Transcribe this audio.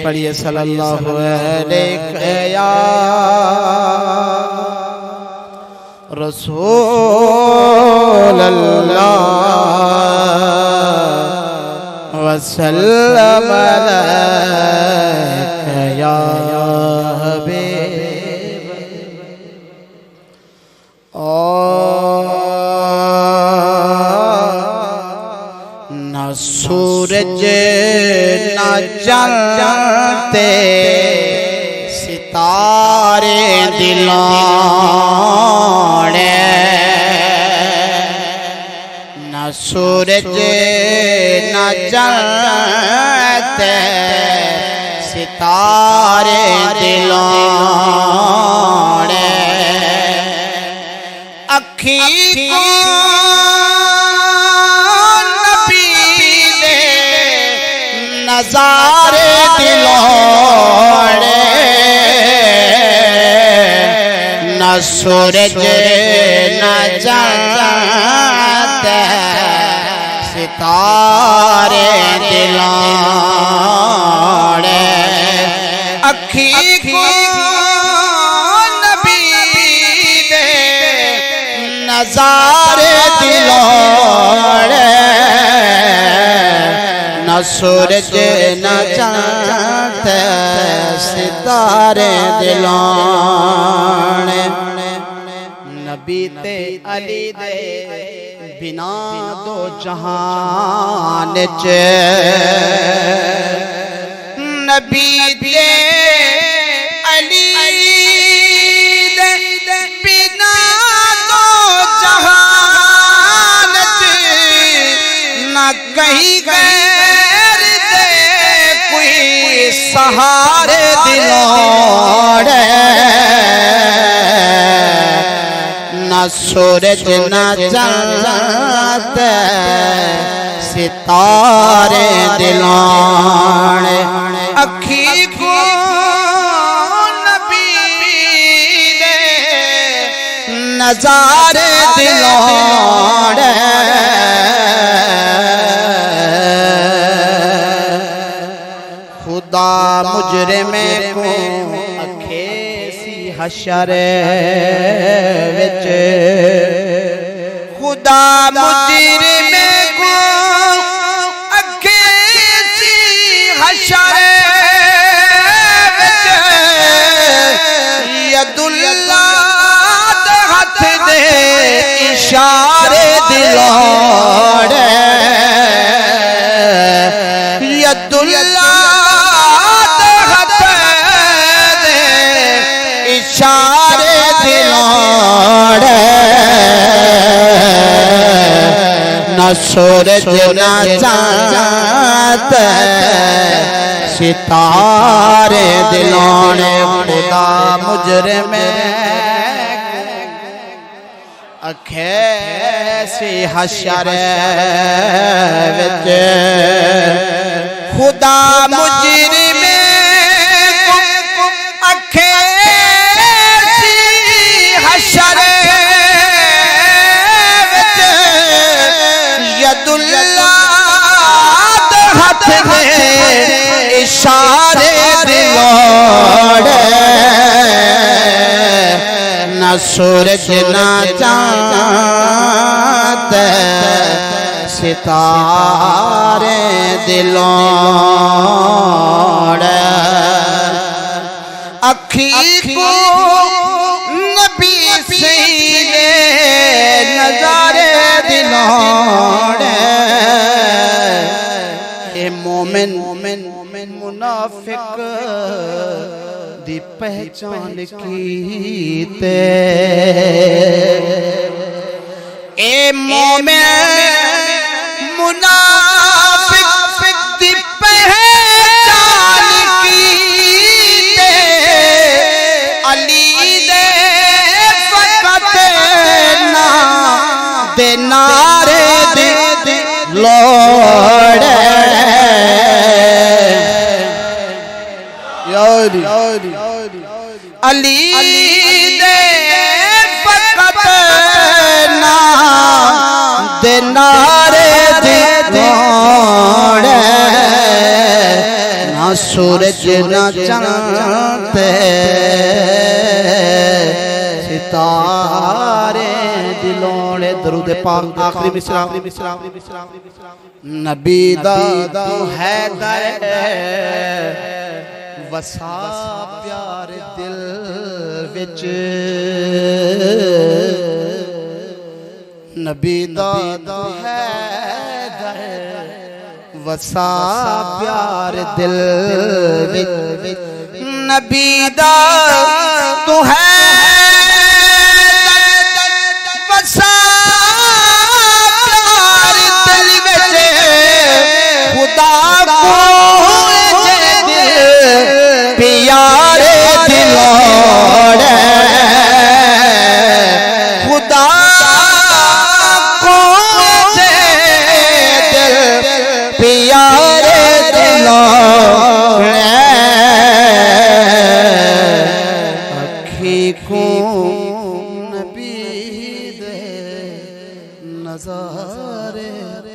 पढ़िए सल्लल्लाहु अलैहि या रसूल अल्लाह वसल्लम अलैका या हबीब। न सूरज न चलते सितारे दिलोड़े, न सूरज न चलते सितारे दिलोड़े, अखी को नज़ारे दिलोड़े, न सूरज न चलते सितारे दिलोड़े, अखी को नबी दे नज़ारे दिलोड़े, न सूरज न चलते सितारे दिलोड़े, नबी ते अली दे बिना दो जहान च, नबी ते अली दे बिना दो जहान च, न कहीं गए सहारे दिलोड़े, न सूरज न चलते सितारे दिलोड़े, अखी को नबी दे नज़ारे दिलोड़े, खुदा मुजरिमे को अखे सी हशर विच, खुदा मुजरिमे को अखे सी हशर विच, यदुल्लाह दे हथ दे इशारे दिलोड़े, यदुल्लाह इशारे दिलोड़े, न सूरज न चलते सितारे दिलोड़े, खुदा मुजरिमे अखे सी हशर विच, खुदा मुजरिमे अखे हशर विच, यदुल्लाह दे हथ दे इशारे दिलोड़े, न सूरज न चलते सितारे दिलोड़े, अखी को नबी से नज़ारे दिलोड़े, ए मोमिन मुनाफिक दी पहचान कीते, ए मोमिन मुनाफिक दी पहचान कीते, अली दे फकत ना दे नारे दिलोड़े, अली दे फकत ना दे नारे दिलोड़े, ना सूरज ना चंद सितारे दिलों दरूद पाक आखिरी मिसरा नबी दा तू है दर वसा प्यार दिल विच नबी दा तू है दर वसा प्यार दिल विच नबी दा तू है नज़ारे